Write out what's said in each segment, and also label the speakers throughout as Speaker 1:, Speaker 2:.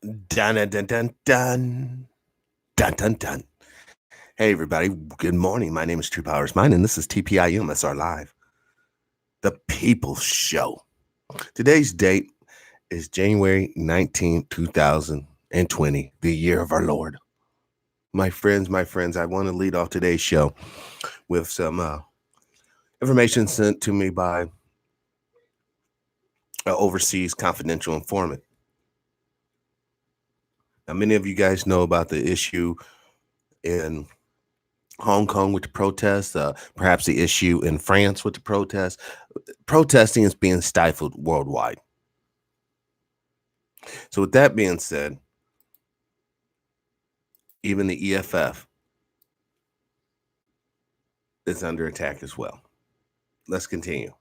Speaker 1: Dun dun dun dun dun dun dun dun. Hey everybody, good morning. My name is True Powers Mine, and this is TPIM SR Live, the People's Show. Today's date is January 19th, 2020, the year of our Lord. My friends, I want to lead off today's show with some information sent to me by an overseas confidential informant. Now, many of you guys know about the issue in Hong Kong with the protests, perhaps the issue in France with the protests. Protesting is being stifled worldwide. So with that being said, even the EFF is under attack as well. Let's continue.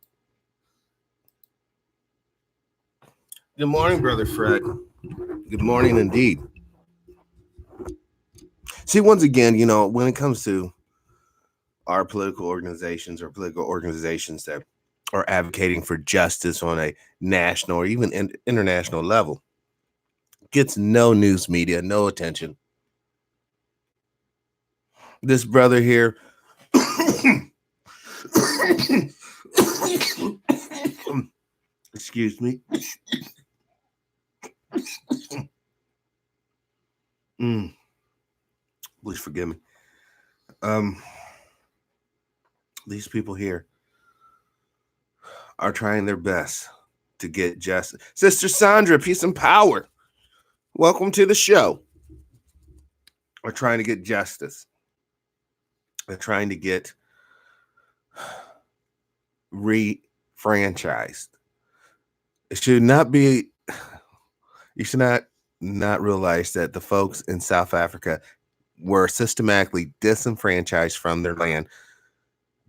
Speaker 1: Good morning, Brother Fred. Good morning indeed. See, once again, when it comes to our political organizations or political organizations that are advocating for justice on a national or even international level, gets no news media, no attention. This brother here, excuse me. Please forgive me. These people here are trying their best to get justice. Sister Sandra, peace and power. Welcome to the show. Are trying to get justice. They're trying to get refranchised. It should not be. You should not realize that the folks in South Africa were systematically disenfranchised from their land,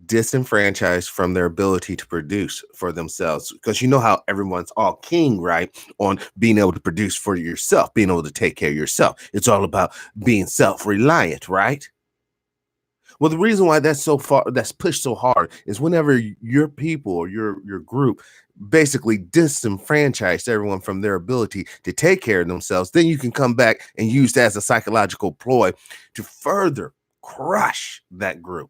Speaker 1: disenfranchised from their ability to produce for themselves. Because you know how everyone's all king, right? On being able to produce for yourself, being able to take care of yourself. It's all about being self-reliant, right? Well, the reason why that's pushed so hard is whenever your people or your group basically disenfranchise everyone from their ability to take care of themselves, then you can come back and use that as a psychological ploy to further crush that group.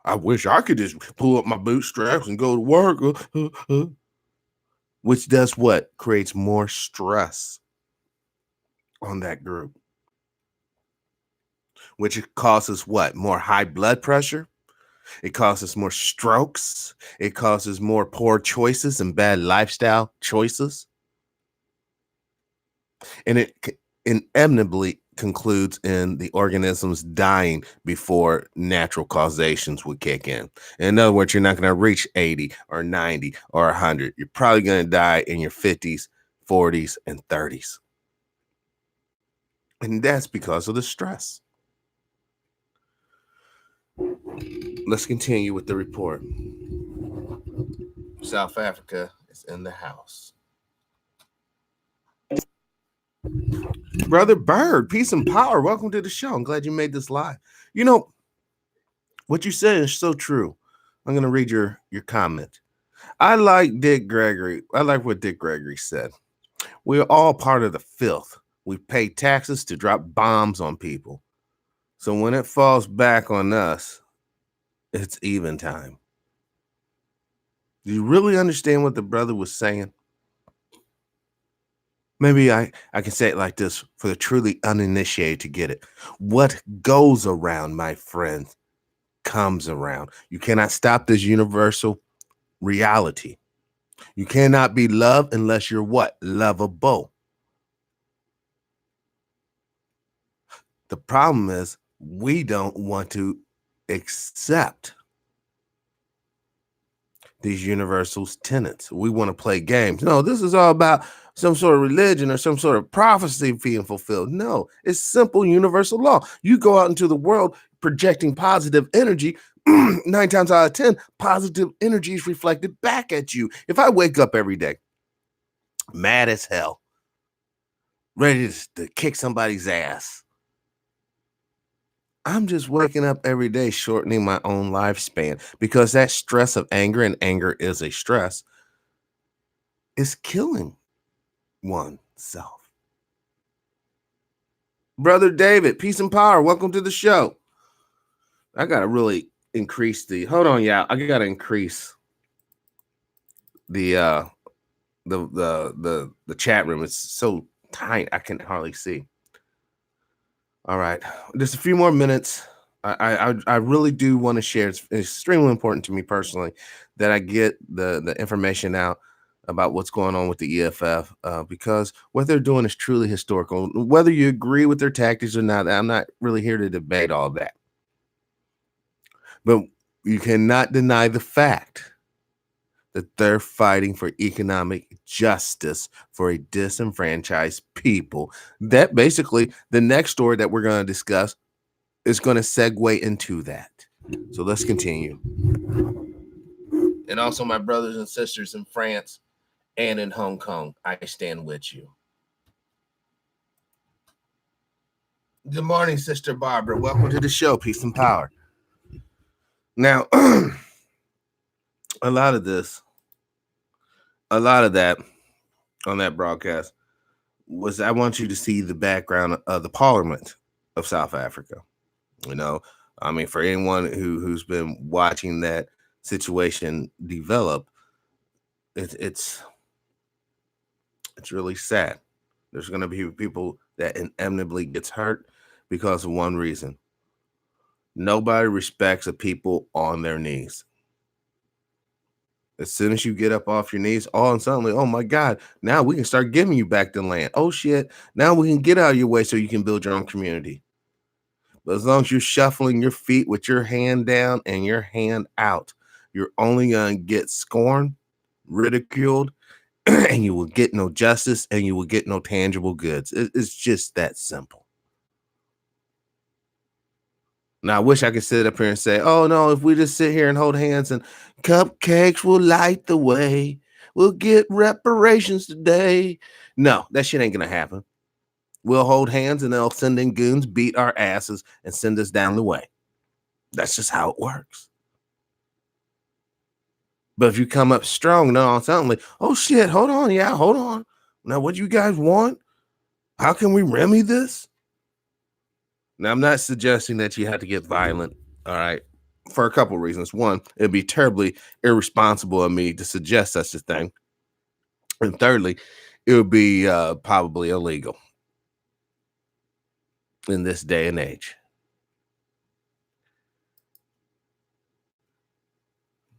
Speaker 1: I wish I could just pull up my bootstraps and go to work, which does what? Creates more stress on that group, which causes what? More high blood pressure. It causes more strokes. It causes more poor choices and bad lifestyle choices. And it inevitably concludes in the organisms dying before natural causations would kick in. In other words, you're not going to reach 80 or 90 or 100. You're probably going to die in your 50s, 40s, and 30s. And that's because of the stress. Let's continue with the report. South Africa is in the house. Brother Bird, peace and power. Welcome to the show. I'm glad you made this live. You know, what you said is so true. I'm going to read your comment. I like Dick Gregory. I like what Dick Gregory said. We're all part of the filth. We pay taxes to drop bombs on people. So when it falls back on us, it's even time. Do you really understand what the brother was saying? Maybe I can say it like this for the truly uninitiated to get it. What goes around, my friend, comes around. You cannot stop this universal reality. You cannot be loved unless you're what? Lovable. The problem is we don't want to accept these universal tenets. We want to play games. No, this is all about some sort of religion or some sort of prophecy being fulfilled. No, it's simple universal law. You go out into the world projecting positive energy. 9 times out of 10, positive energy is reflected back at you. If I wake up every day mad as hell, ready to kick somebody's ass, I'm just waking up every day shortening my own lifespan, because that stress of anger, and anger is a stress, is killing one's self. Brother David, peace and power. Welcome to the show. I gotta really increase the I gotta increase the the chat room. It's so tight I can hardly see. All right, just a few more minutes. I really do want to share. It's extremely important to me personally that I get the information out about what's going on with the EFF because what they're doing is truly historical. Whether you agree with their tactics or not, I'm not really here to debate all that. But you cannot deny the fact that they're fighting for economic justice for a disenfranchised people. That basically, the next story that we're going to discuss is going to segue into that. So let's continue. And also, my brothers and sisters in France and in Hong Kong, I stand with you. Good morning, Sister Barbara. Welcome to the show. Peace and power. Now, a lot of that on that broadcast was I want you to see the background of the Parliament of South Africa. You know, I mean, for anyone who's been watching that situation develop, it's really sad. There's going to be people that inevitably gets hurt because of one reason. Nobody respects the people on their knees. As soon as you get up off your knees, all of a sudden, oh my God, now we can start giving you back the land. Oh shit, now we can get out of your way so you can build your own community. But as long as you're shuffling your feet with your hand down and your hand out, you're only going to get scorned, ridiculed, and you will get no justice and you will get no tangible goods. It's just that simple. Now, I wish I could sit up here and say, oh, no, if we just sit here and hold hands and cupcakes will light the way, we'll get reparations today. No, that shit ain't going to happen. We'll hold hands and they'll send in goons, beat our asses, and send us down the way. That's just how it works. But if you come up strong, no, suddenly, oh shit, hold on. Yeah, hold on. Now, what do you guys want? How can we remedy this? Now, I'm not suggesting that you have to get violent, all right, for a couple of reasons. One, it'd be terribly irresponsible of me to suggest such a thing. And thirdly, it would be probably illegal in this day and age.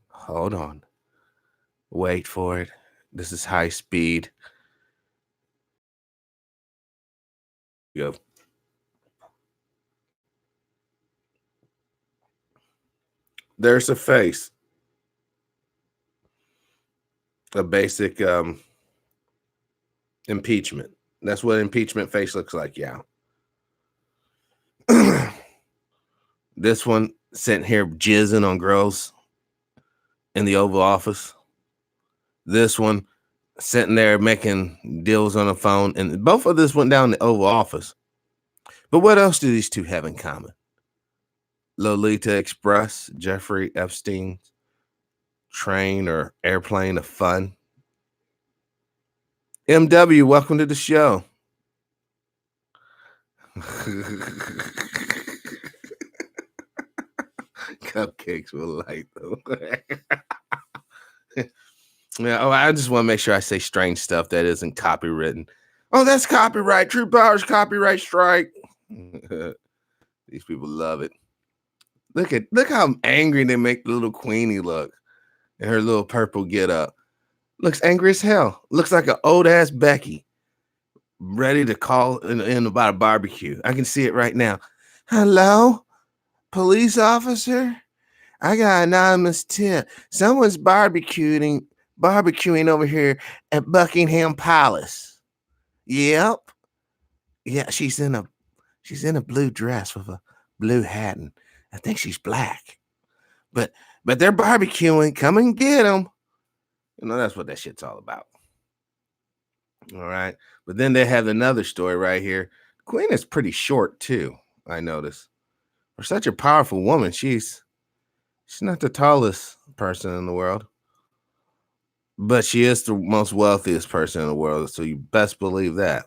Speaker 1: Hold on. Wait for it. This is high speed. Go. There's a face. A basic impeachment. That's what impeachment face looks like, yeah. This one sitting here jizzing on girls in the Oval Office. This one sitting there making deals on the phone. And both of this went down in the Oval Office. But what else do these two have in common? Lolita Express, Jeffrey Epstein's train or airplane of fun. MW, welcome to the show. Cupcakes will light though. Yeah, I just want to make sure I say strange stuff that isn't copywritten. Oh, that's copyright. True Powers copyright strike. These people love it. Look how angry they make the little Queenie look in her little purple get up. Looks angry as hell. Looks like an old ass Becky ready to call in about a barbecue. I can see it right now. Hello, police officer. I got an anonymous tip. Someone's barbecuing over here at Buckingham Palace. Yep. Yeah, she's in a blue dress with a blue hat, and I think she's black. But they're barbecuing. Come and get them. You know, that's what that shit's all about. All right. But then they have another story right here. Queen is pretty short too, I notice. For such a powerful woman, she's not the tallest person in the world. But she is the most wealthiest person in the world, so you best believe that.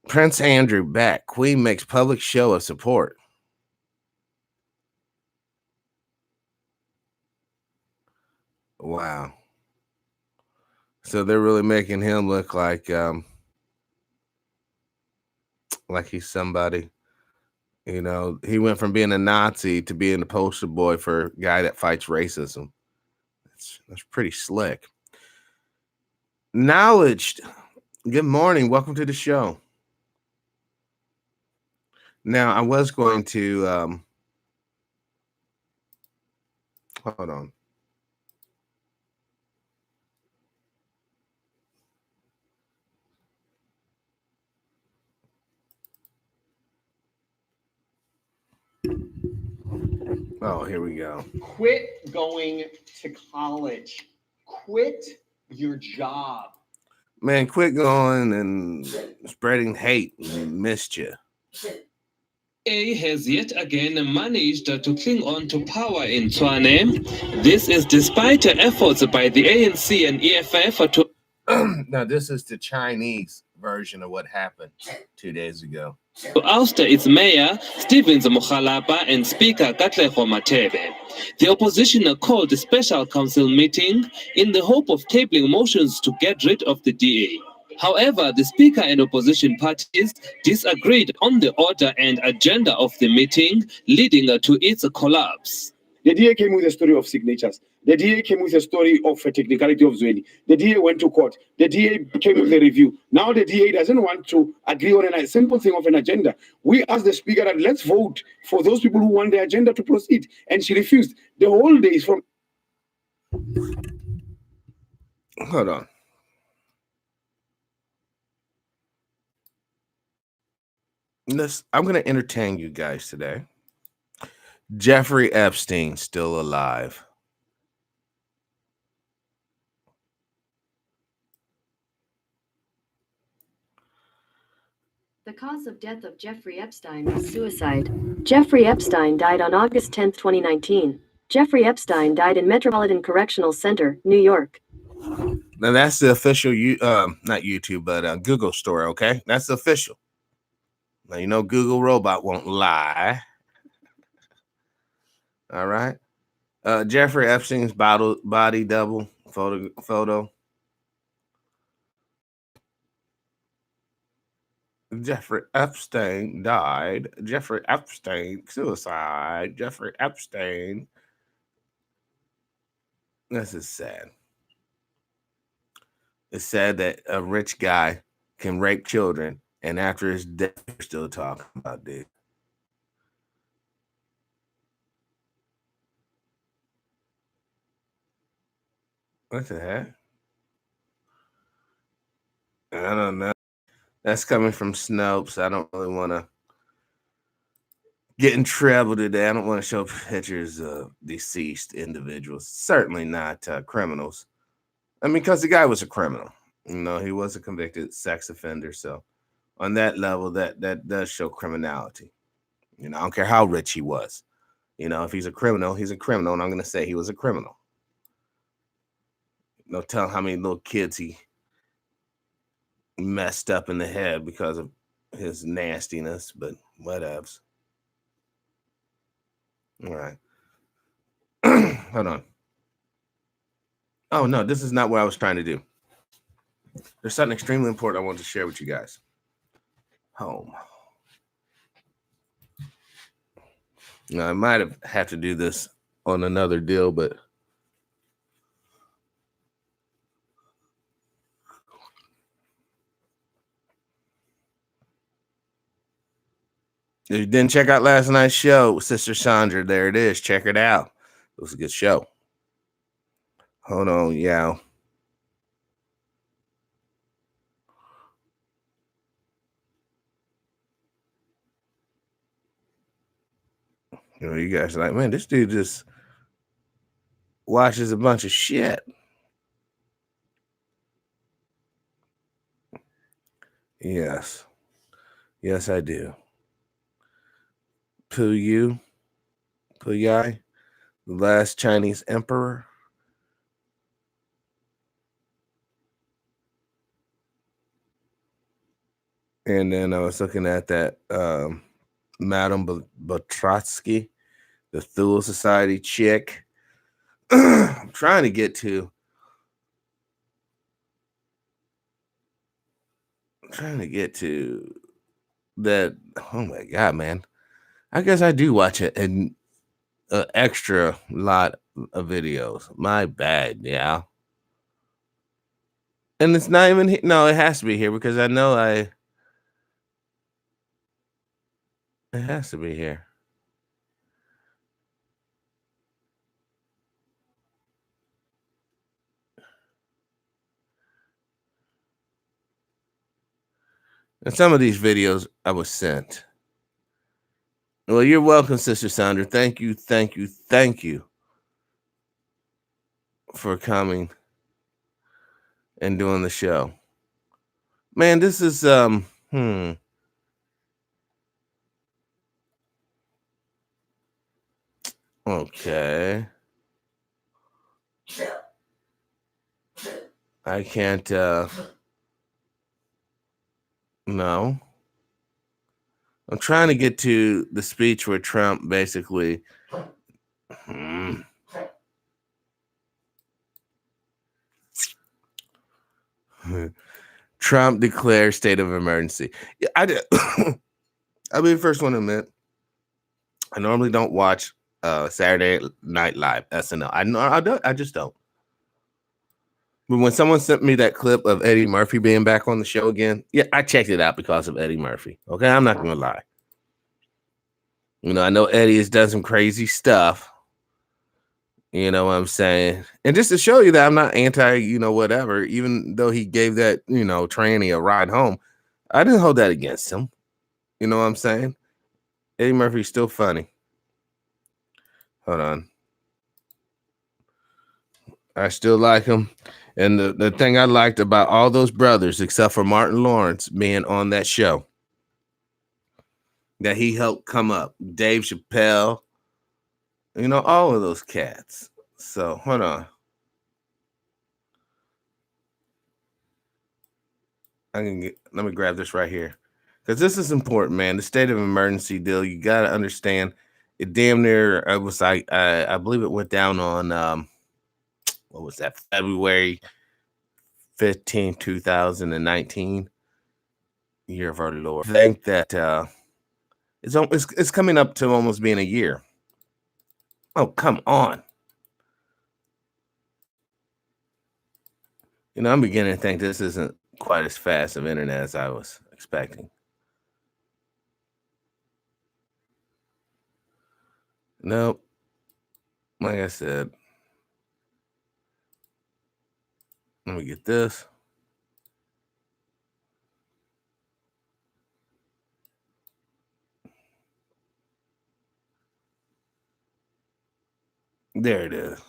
Speaker 1: Prince Andrew back. Queen makes public show of support. Wow. So they're really making him look like he's somebody. You know, he went from being a Nazi to being the poster boy for a guy that fights racism. That's pretty slick. Knowledge. Good morning. Welcome to the show. Now, I was going to hold on. Oh, here we go.
Speaker 2: Quit going to college. Quit your job.
Speaker 1: Man, quit going and spreading hate and mischief.
Speaker 3: A has yet again managed to cling on to power in Tshwane. This is despite efforts by the ANC and EFF to...
Speaker 1: Now, this is the Chinese version of what happened 2 days ago.
Speaker 3: To oust its mayor, Stevens Mokhalapa, and Speaker Katlego Matebe. The opposition called a special council meeting in the hope of tabling motions to get rid of the DA. However, the Speaker and opposition parties disagreed on the order and agenda of the meeting, leading to its collapse.
Speaker 4: The DA came with a story of signatures. The DA came with a story of a technicality of Zweli. The DA went to court. The DA came with a review. Now the DA doesn't want to agree on a simple thing of an agenda. We asked the speaker that let's vote for those people who want the agenda to proceed. And she refused. The whole day is from...
Speaker 1: Hold on. I'm going to entertain you guys today. Jeffrey Epstein still alive.
Speaker 5: The cause of death of Jeffrey Epstein was suicide. Jeffrey Epstein died on August 10, 2019. Jeffrey Epstein died in Metropolitan Correctional Center, New York.
Speaker 1: Now that's the official, not YouTube, but Google story, okay? That's the official. Now, you know Google robot won't lie. All right. Jeffrey Epstein's body double photo. Jeffrey Epstein died. Jeffrey Epstein suicide. Jeffrey Epstein. This is sad. It's sad that a rich guy can rape children, and after his death, we're still talking about this. What the heck? I don't know. That's coming from Snopes. I don't really want to get in trouble today. I don't want to show pictures of deceased individuals. Certainly not criminals. I mean, because the guy was a criminal. You know, he was a convicted sex offender. So on that level, that does show criminality. You know, I don't care how rich he was. You know, if he's a criminal, he's a criminal. And I'm going to say he was a criminal. No telling how many little kids he messed up in the head because of his nastiness, but whatevs. All right. Hold on. Oh, no, this is not what I was trying to do. There's something extremely important I want to share with you guys. Home. Now, I might have to do this on another deal, but if you didn't check out last night's show with Sister Sandra, there it is. Check it out. It was a good show. Hold on, yeah. You know, you guys are like, man, this dude just watches a bunch of shit. Yes. Yes, I do. Puyai, the last Chinese emperor. And then I was looking at that Madame Blavatsky, the Thule Society chick. I'm trying to get to that. Oh my God, man. I guess I do watch an extra lot of videos. My bad, yeah. And it's not even here. No, it has to be here because I know it has to be here. And some of these videos I was sent. Well, you're welcome, Sister Sandra. Thank you for coming and doing the show. Man, this is okay. I can't no. I'm trying to get to the speech where Trump basically Trump declares state of emergency. Yeah, I did. I'll be the first one to admit I normally don't watch Saturday Night Live SNL. I just don't. But when someone sent me that clip of Eddie Murphy being back on the show again, yeah, I checked it out because of Eddie Murphy. Okay, I'm not gonna lie. You know, I know Eddie has done some crazy stuff. You know what I'm saying? And just to show you that I'm not anti, whatever, even though he gave that, tranny a ride home, I didn't hold that against him. You know what I'm saying? Eddie Murphy's still funny. Hold on. I still like him. And the thing I liked about all those brothers, except for Martin Lawrence being on that show, that he helped come up, Dave Chappelle, all of those cats. So hold on. Let me grab this right here. Because this is important, man. The state of emergency deal, you got to understand it damn near, it was like, I believe it went down on, what was that, February 15, 2019, year of our Lord. I think that it's coming up to almost being a year. Oh, come on. I'm beginning to think this isn't quite as fast of internet as I was expecting. Nope. Like I said, let me get this. There it is.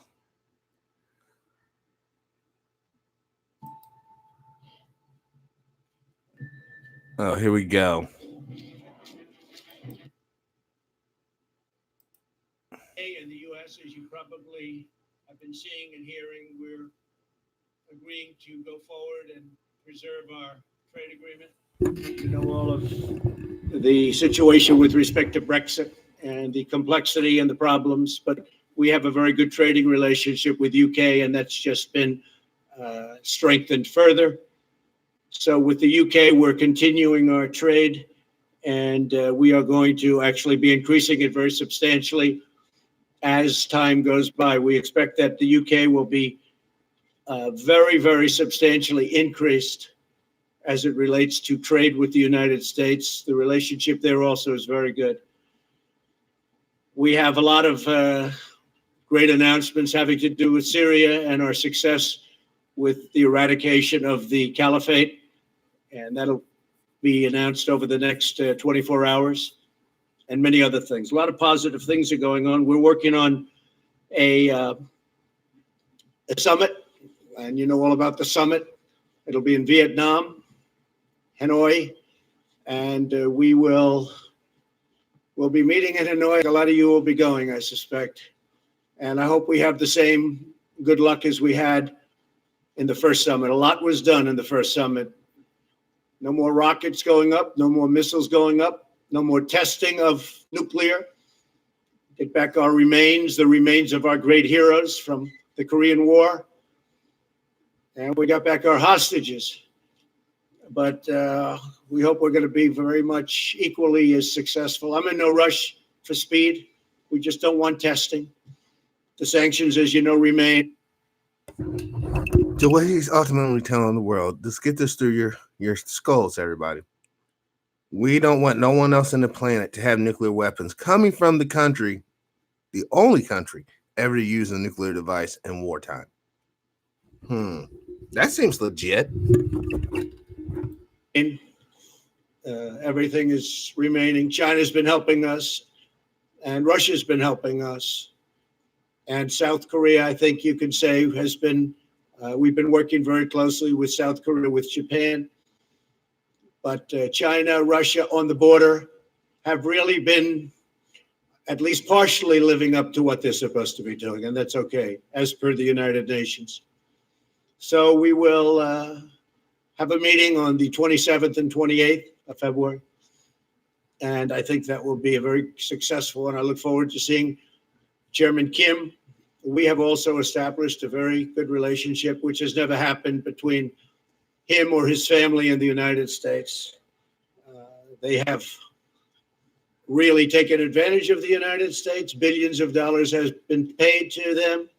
Speaker 1: Oh, here we go.
Speaker 6: In the U.S., as you probably have been seeing and hearing, we're agreeing to go forward and preserve our trade agreement. You know all of the situation with respect to Brexit and the complexity and the problems, but we have a very good trading relationship with UK, and that's just been strengthened further. So with the UK, we're continuing our trade, and we are going to actually be increasing it very substantially as time goes by. We expect that the UK will be very, very substantially increased as it relates to trade with the United States. The relationship there also is very good. We have a lot of great announcements having to do with Syria and our success with the eradication of the caliphate, and that'll be announced over the next 24 hours, and many other things. A lot of positive things are going on. We're working on a summit, and you know all about the summit. It'll be in Vietnam, Hanoi, and we'll be meeting in Hanoi. A lot of you will be going, I suspect, and I hope we have the same good luck as we had in the first summit. A lot was done in the first summit. No more rockets going up, no more missiles going up, no more testing of nuclear. Get back our remains, the remains of our great heroes from the Korean War. And we got back our hostages. But we hope we're going to be very much equally as successful. I'm in no rush for speed. We just don't want testing. The sanctions, as you know, remain.
Speaker 1: So what he's ultimately telling the world, just get this through your skulls, everybody. We don't want no one else on the planet to have nuclear weapons coming from the country, the only country ever to use a nuclear device in wartime. That seems legit.
Speaker 6: Everything is remaining. China's been helping us, and Russia's been helping us. And South Korea, I think you can say, has been, we've been working very closely with South Korea, with Japan. But China, Russia on the border have really been at least partially living up to what they're supposed to be doing. And that's okay, as per the United Nations. So we will have a meeting on the 27th and 28th of February. And I think that will be a very successful, and I look forward to seeing Chairman Kim. We have also established a very good relationship, which has never happened between him or his family in the United States. They have really taken advantage of the United States. Billions of dollars has been paid to them.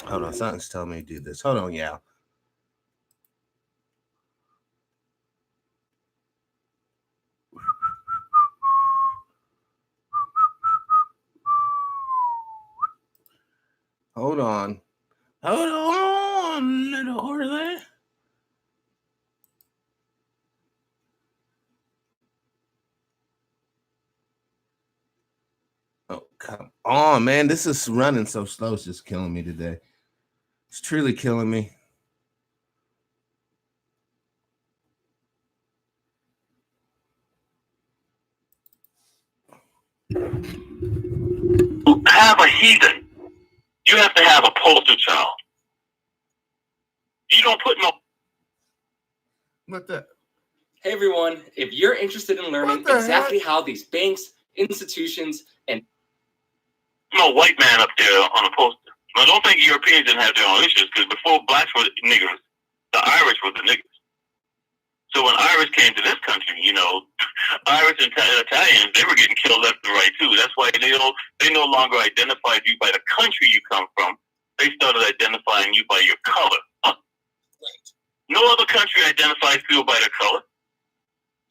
Speaker 1: Hold on, something's telling me to do this. Hold on, yeah. Hold on, little Jorge. Oh, come on, man. This is running so slow. It's just killing me today. It's truly killing me.
Speaker 7: Have a heathen. You have to have a poster child. You don't put no.
Speaker 1: What the?
Speaker 8: Hey everyone, if you're interested in learning exactly how these banks, institutions, and
Speaker 7: No white man up there on a poster. Now, don't think Europeans didn't have their own issues, because before blacks were niggers, the Irish were the niggers. So when Irish came to this country, you know, Irish and Italians, they were getting killed left and right too. That's why they no longer identified you by the country you come from. They started identifying you by your color. Huh? Right. No other country identifies people by their color.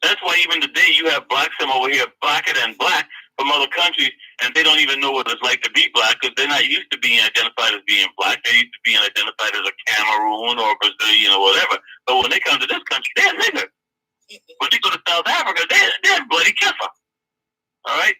Speaker 7: That's why even today you have blacks from over here, blacker than black, from other countries, and they don't even know what it's like to be black, because they're not used to being identified as being black. They're used to being identified as a Cameroon or Brazilian or whatever. But when they come to this country, they're nigger. When they go to South Africa, they're bloody kiffer. All right?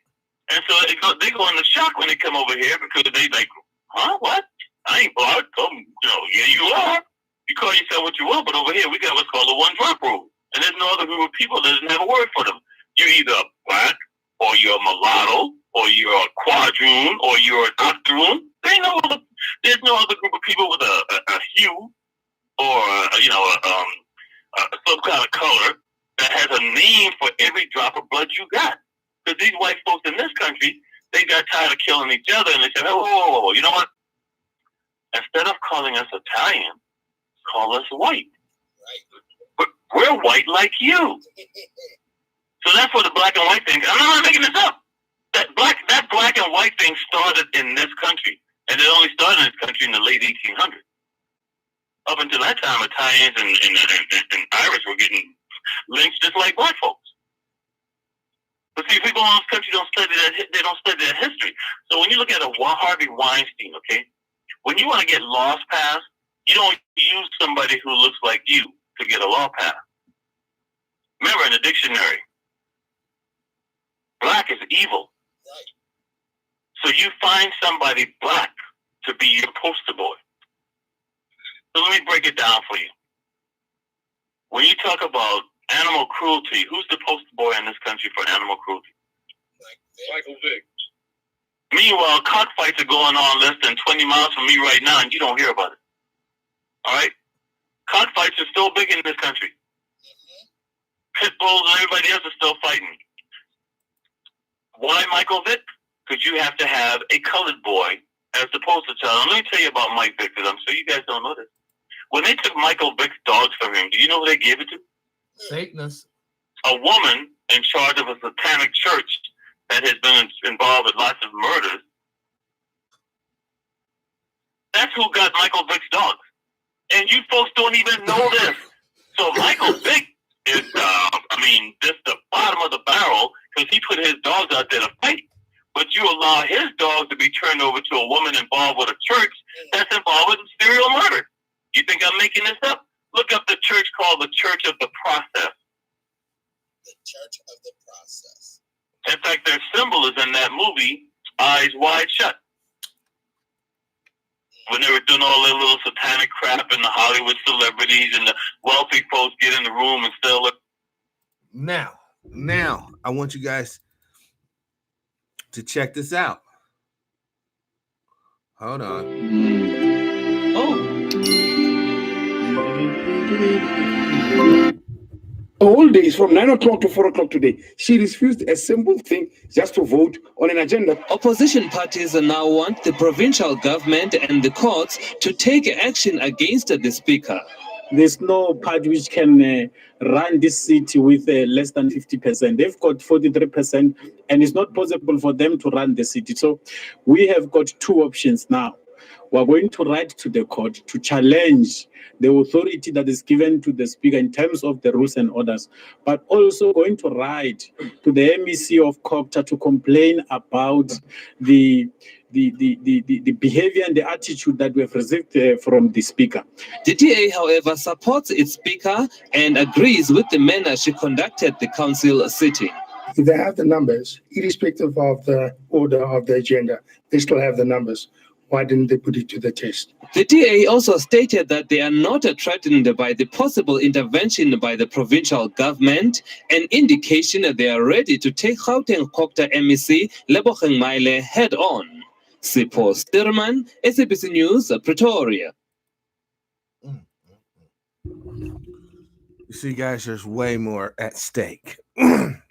Speaker 7: And so they go into shock when they come over here, because they like, huh, what? I ain't black. Yeah, you are. You call yourself what you want, but over here we got what's called a one-drop rule. And there's no other group of people that doesn't have a word for them. You're either black, or you're a mulatto, or you're a quadroon, or you're an octoroon. There's no other group of people with a hue, or some kind of color that has a name for every drop of blood you got. Because these white folks in this country, they got tired of killing each other, and they said, oh, you know what? Instead of calling us Italian, call us white. Right. We're white like you. So that's what the black and white thing. I'm not making this up. That black and white thing started in this country, and it only started in this country in the late 1800s. Up until that time, Italians and Irish were getting lynched just like black folks. But see, people in this country don't study that. They don't study that history. So when you look at a Harvey Weinstein, okay, when you want to get laws passed, you don't use somebody who looks like you to get a law passed. Remember, in the dictionary, black is evil. So you find somebody black to be your poster boy. So let me break it down for you. When you talk about animal cruelty, who's the poster boy in this country for animal cruelty? Michael Vick. Meanwhile, cockfights are going on less than 20 miles from me right now, and you don't hear about it. All right? Cockfights are still big in this country. Pit bulls and everybody else is still fighting. Why Michael Vick? Because you have to have a colored boy as the poster child. Let me tell you about Mike Vick, because I'm sure you guys don't know this. When they took Michael Vick's dogs from him, do you know who they gave it to?
Speaker 9: Satanists.
Speaker 7: A woman in charge of a satanic church that has been involved with lots of murders. That's who got Michael Vick's dogs. And you folks don't even know this. So Michael Vick is, just the bottom of the barrel, because he put his dogs out there to fight. But you allow his dogs to be turned over to a woman involved with a church that's involved with serial murder. You think I'm making this up? Look up the church called the Church of the Process.
Speaker 10: The Church of the Process.
Speaker 7: In fact, their symbol is in that movie, Eyes Wide Shut. When they were doing all their little satanic crap and the Hollywood celebrities and the wealthy folks get in the room and still look.
Speaker 1: Now, I want you guys to check this out. Hold on.
Speaker 4: All days from 9 o'clock to 4 o'clock today, she refused a simple thing just to vote on an agenda.
Speaker 3: Opposition parties now want the provincial government and the courts to take action against the speaker.
Speaker 11: There's no party which can run this city with less than 50%. They've got 43%, and it's not possible for them to run the city. So we have got two options now. We're going to write to the court to challenge the authority that is given to the speaker in terms of the rules and orders, but also going to write to the MEC of COGTA to complain about the behavior and the attitude that we have received from the speaker.
Speaker 3: The DA, however, supports its speaker and agrees with the manner she conducted the council sitting.
Speaker 12: If they have the numbers, irrespective of the order of the agenda, they still have the numbers. Why didn't they put it to the test?
Speaker 3: The DA also stated that they are not threatened by the possible intervention by the provincial government, an indication that they are ready to take Gauteng COGTA MEC Lebogang Maile head on. Sipho Stirman, SABC News, Pretoria.
Speaker 1: You see, guys, there's way more at stake than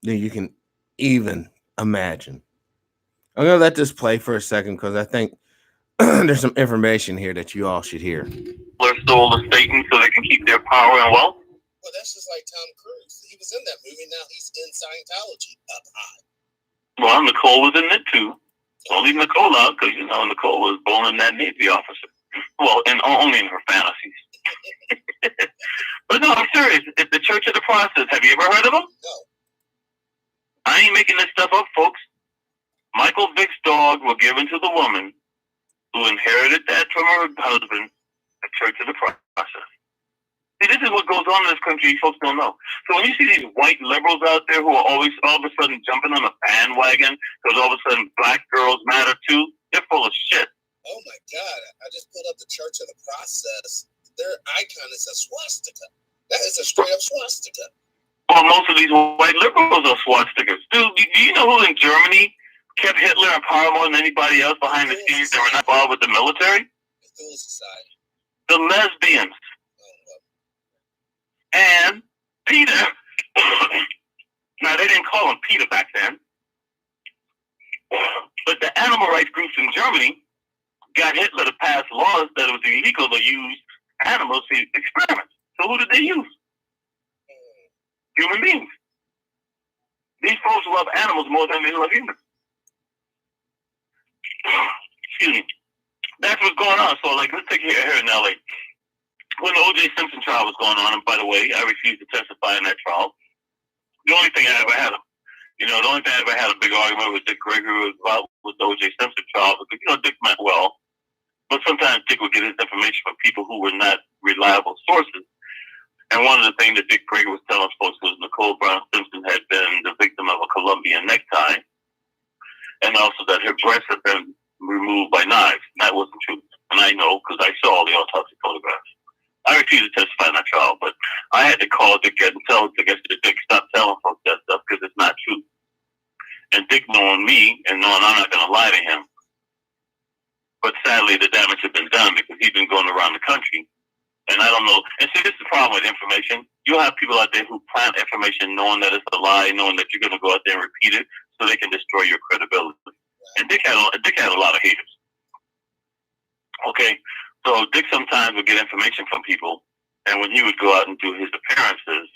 Speaker 1: you can even imagine. I'm going to let this play for a second because I think there's some information here that you all should hear.
Speaker 7: They're sold to Satan so they can keep their power and wealth.
Speaker 10: Well, that's just like Tom Cruise. He was in that movie. Now he's in Scientology up high.
Speaker 7: Well, Nicole was in it too. Don't leave Nicole out because, Nicole was born in that Navy officer. Well, and only in her fantasies. But no, I'm serious. It's the Church of the Process. Have you ever heard of them?
Speaker 10: No.
Speaker 7: I ain't making this stuff up, folks. Michael Vick's dogs were given to the woman who inherited that from her husband, the Church of the Process. See, this is what goes on in this country you folks don't know. So when you see these white liberals out there who are always all of a sudden jumping on a bandwagon because all of a sudden black girls matter too, they're full of shit.
Speaker 10: Oh my God, I just pulled up the Church of the Process. Their icon is a swastika. That is a straight up swastika.
Speaker 7: Well, most of these white liberals are swastikas. Dude, do you know who in Germany kept Hitler in power more than anybody else behind the scenes that were not involved with the military?
Speaker 10: The Thule Society.
Speaker 7: The lesbians. And Peter. Now, they didn't call him Peter back then. But the animal rights groups in Germany got Hitler to pass laws that it was illegal to use animals for experiments. So who did they use? Human beings. These folks love animals more than they love humans. Excuse me. That's what's going on. So, let's take it here in LA. When the O.J. Simpson trial was going on, and by the way, I refused to testify in that trial. The only thing I ever had a big argument with Dick Gregory about was the O.J. Simpson trial because Dick meant well, but sometimes Dick would get his information from people who were not reliable sources. And one of the things that Dick Gregory was telling folks was Nicole Brown Simpson had been the victim of a Colombian necktie, and also that her breasts had been removed by knives. And that wasn't true. And I know because I saw all the autopsy photographs. I refused to testify in that trial, but I had to call Dick and tell Dick, stop telling folks that stuff because it's not true. And Dick knowing me and knowing I'm not going to lie to him. But sadly, the damage had been done because he'd been going around the country and know. And see, this is the problem with information. You'll have people out there who plant information knowing that it's a lie, knowing that you're going to go out there and repeat it so they can destroy your credibility. And Dick had a lot of haters. Okay? So Dick sometimes would get information from people, and when he would go out and do his appearances,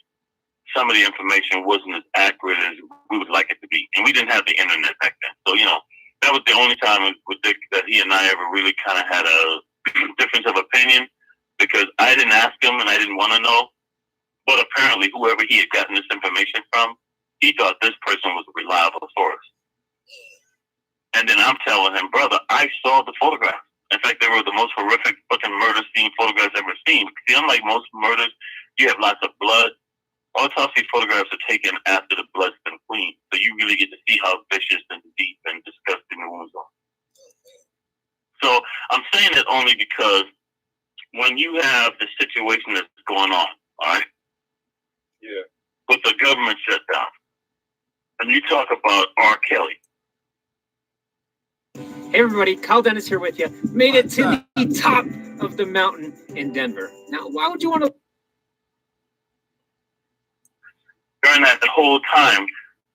Speaker 7: some of the information wasn't as accurate as we would like it to be. And we didn't have the internet back then. So, that was the only time with Dick that he and I ever really kind of had a difference of opinion, because I didn't ask him and I didn't want to know. But apparently, whoever he had gotten this information from, he thought this person was a reliable source. And then I'm telling him, brother, I saw the photographs. In fact, they were the most horrific fucking murder scene photographs I've ever seen. See, unlike most murders, you have lots of blood. Autopsy photographs are taken after the blood's been clean, so you really get to see how vicious and deep and disgusting the wounds are. So I'm saying that only because when you have the situation that's going on, all right? Yeah. With the government shutdown, and you talk about R. Kelly.
Speaker 9: Hey everybody, Kyle Dennis here with you. Made it to the top of the mountain in Denver. Now, why would you want to...
Speaker 7: During that whole time,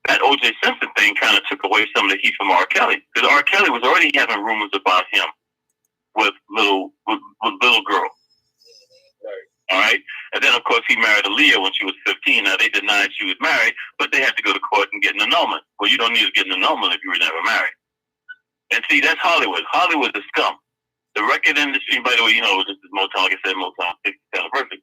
Speaker 7: that O.J. Simpson thing kind of took away some of the heat from R. Kelly. Because R. Kelly was already having rumors about him with little girl. Right. All right? And then, of course, he married Aaliyah when she was 15. Now, they denied she was married, but they had to go to court and get an annulment. Well, you don't need to get an annulment if you were never married. And see, that's Hollywood. Hollywood is scum. The record industry, by the way, this is Motown, like I said, Motown 50th anniversary.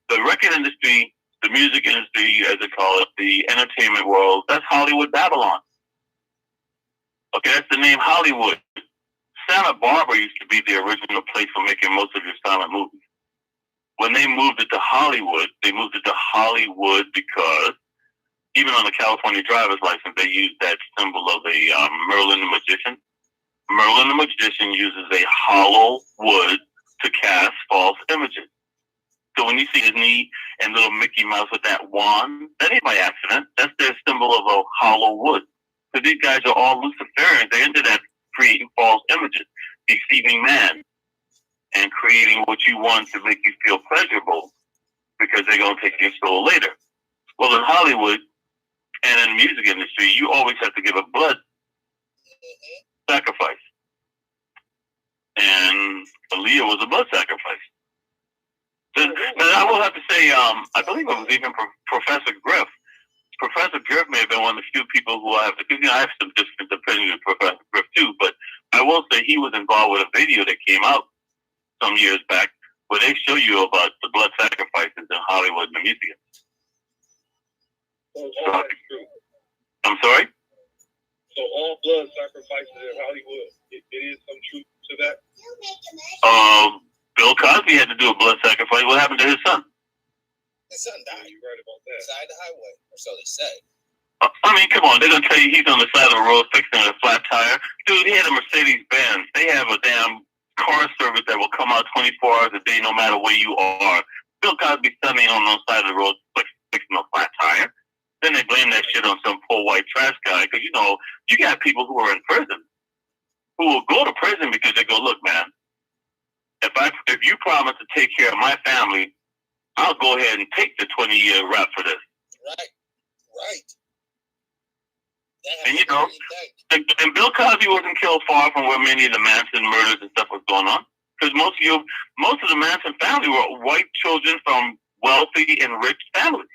Speaker 7: The record industry, the music industry, as they call it, the entertainment world, that's Hollywood Babylon. Okay, that's the name Hollywood. Santa Barbara used to be the original place for making most of your silent movies. When they moved it to Hollywood, they moved it to Hollywood because even on the California driver's license, they used that symbol of a Merlin the Magician. Merlin the Magician uses a hollow wood to cast false images. So when you see Disney and little Mickey Mouse with that wand, that ain't by accident. That's their symbol of a hollow wood. So these guys are all Luciferians. They're into that creating false images, deceiving man, and creating what you want to make you feel pleasurable because they're going to take your soul later. Well, in Hollywood and in the music industry, you always have to give a blood sacrifice. And Aaliyah was a blood sacrifice. And I will have to say, I believe it was even Professor Griff. Professor Griff may have been one of the few people who I have, because I have some different opinions with Professor Griff too, but I will say he was involved with a video that came out some years back where they show you about the blood sacrifices in Hollywood and the museum.
Speaker 13: So all that's true.
Speaker 7: I'm sorry?
Speaker 13: So all blood sacrifices in Hollywood, it is some truth to that?
Speaker 7: Bill Cosby had to do a blood sacrifice. What happened to his son?
Speaker 10: His son died.
Speaker 13: You're right about that.
Speaker 10: Beside the highway, or so they say.
Speaker 7: I mean, come on. They're going to tell you he's on the side of the road fixing a flat tire. Dude, he had a Mercedes-Benz. They have a damn car service that will come out 24 hours a day no matter where you are. Bill Cosby's son ain't on the side of the road fixing a flat tire. Then they blame that shit on some poor white trash guy because, you got people who are in prison who will go to prison because they go, look, man, if you promise to take care of my family, I'll go ahead and take the 20-year rap for this.
Speaker 10: Right.
Speaker 7: And Bill Cosby wasn't killed far from where many of the Manson murders and stuff was going on. Because most of the Manson family were white children from wealthy and rich families.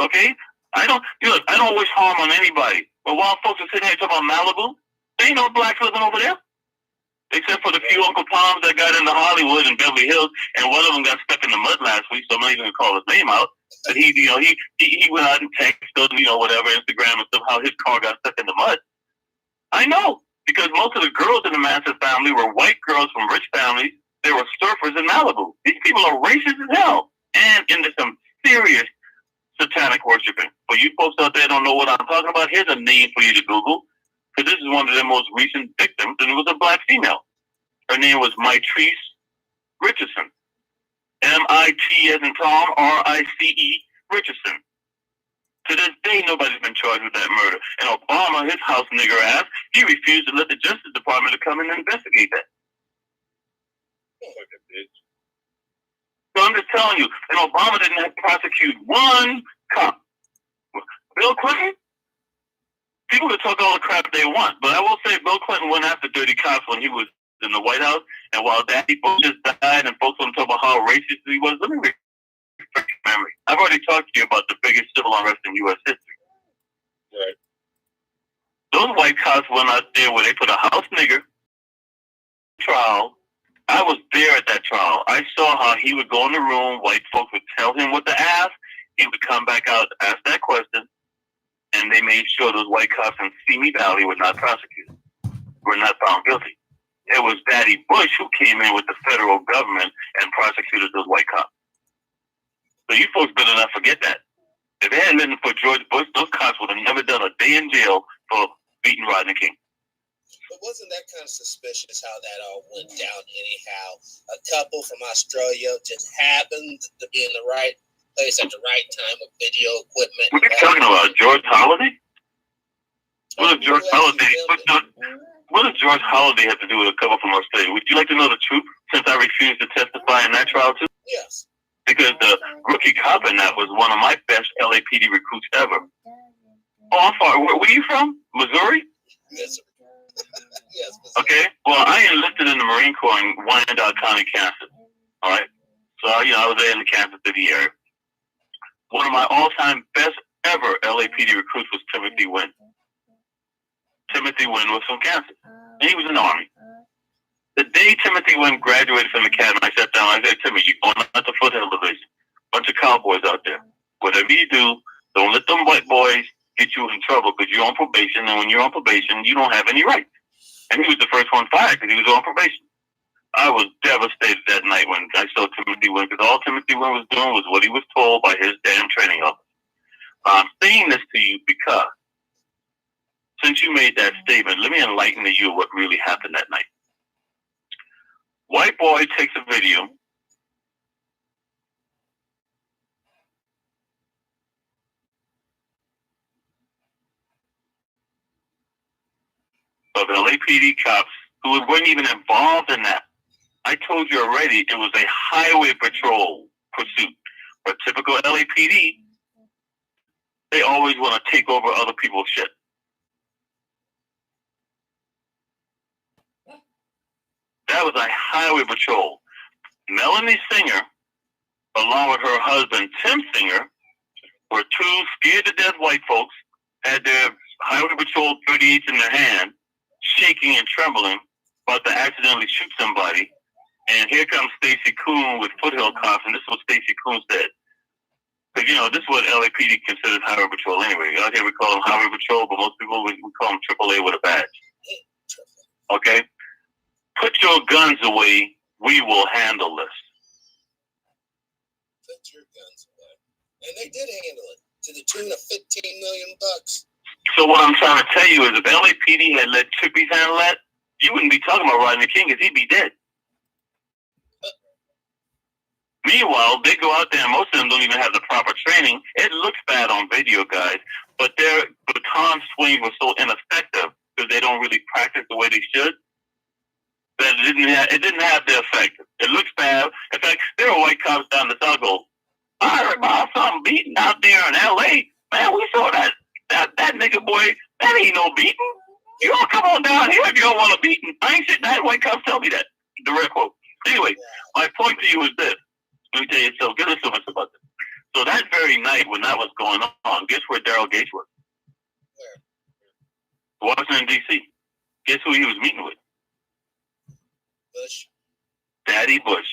Speaker 7: Okay? I don't wish harm on anybody. But while folks are sitting here talking about Malibu, there ain't no blacks living over there. Except for the few Uncle Toms that got into Hollywood and Beverly Hills, and one of them got stuck in the mud last week, so I'm not even gonna call his name out. But he went out and texted, whatever, Instagram and stuff, how his car got stuck in the mud. I know, because most of the girls in the Manson family were white girls from rich families. They were surfers in Malibu. These people are racist as hell, and into some serious satanic worshiping. For you folks out there don't know what I'm talking about, here's a name for you to Google. Because this is one of their most recent victims, and it was a black female. Her name was Mitrice Richardson. M-I-T as in Tom, R-I-C-E Richardson. To this day, nobody's been charged with that murder. And Obama, his house nigger ass, he refused to let the Justice Department to come in and investigate that.
Speaker 13: Oh, like a bitch.
Speaker 7: So I'm just telling you, and Obama didn't have to prosecute one cop. Bill Clinton, people can talk all the crap they want, but I will say Bill Clinton went after dirty cops when he was in the White House, and while Daddy Bush just died and folks want to talk about how racist he was, let me refresh your memory. I've already talked to you about the biggest civil unrest in U.S. history.
Speaker 10: Right.
Speaker 7: Those white cops went out there where they put a house nigger trial. I was there at that trial. I saw how he would go in the room, white folks would tell him what to ask, he would come back out, ask that question, and they made sure those white cops in Simi Valley were not prosecuted, were not found guilty. It was Daddy Bush who came in with the federal government and prosecuted those white cops. So you folks better not forget that. If it hadn't been for George Bush, those cops would have never done a day in jail for beating Rodney King.
Speaker 10: But wasn't that kind of suspicious how that all went down anyhow? A couple from Australia just happened to be in the right place at the right time with video equipment.
Speaker 7: What are you talking about? George Holiday? What does George Holiday? What does George Holiday have to do with a couple from Australia? Would you like to know the truth? Since I refused to testify in that trial too.
Speaker 10: Yes.
Speaker 7: Because the rookie cop in that was one of my best LAPD recruits ever. Oh, I'm sorry. Where are you from? Missouri?
Speaker 10: Yes. Yes.
Speaker 7: Okay. Well, I enlisted in the Marine Corps in Wyandotte County, Kansas. All right. So I was there in the Kansas City area. One of my all-time best ever LAPD recruits was Timothy Wynn. Timothy Wynn was from Kansas, and he was in the Army. The day Timothy Wynn graduated from the academy, I sat down. I said, Timmy, you're going out to Foothill Division. Bunch of cowboys out there. Whatever you do, don't let them white boys get you in trouble because you're on probation, and when you're on probation, you don't have any rights. And he was the first one fired because he was on probation. I was devastated that night when I saw Timothy Wynn, because all Timothy Wynn was doing was what he was told by his damn training officer. I'm saying this to you because since you made that statement, let me enlighten you what really happened that night. White boy takes a video of LAPD cops who weren't even involved in that. I told you already, it was a highway patrol pursuit. For typical LAPD, they always want to take over other people's shit. That was a highway patrol. Melanie Singer, along with her husband Tim Singer, were two scared to death white folks, had their highway patrol 38s in their hand, shaking and trembling, about to accidentally shoot somebody. And here comes Stacy Coon with Foothill Cops, and this is what Stacy Coon said. Because, this is what LAPD considers highway patrol anyway. Out here we call them highway patrol, but most people, we call them AAA with a badge. Okay? Put your guns away. We will handle this.
Speaker 10: Put your guns away. And they did handle it to the tune of $15 million.
Speaker 7: So what I'm trying to tell you is if LAPD had let Chippies handle that, you wouldn't be talking about Rodney King because he'd be dead. Meanwhile, they go out there and most of them don't even have the proper training. It looks bad on video, guys, but their baton swing was so ineffective because they don't really practice the way they should that it didn't have the effect. It looks bad. In fact, there are white cops down the south go, I heard about something beating out there in L.A. Man, we saw that nigga boy. That ain't no beating. You all come on down here if you don't want a beating. I ain't sitting there. White cops tell me that. Direct quote. Anyway, my point to you is this. Let me tell you, so give us so much about this. So that very night when that was going on, guess where Daryl Gates was? Where? Washington, D.C. Guess who he was meeting with?
Speaker 10: Bush.
Speaker 7: Daddy Bush.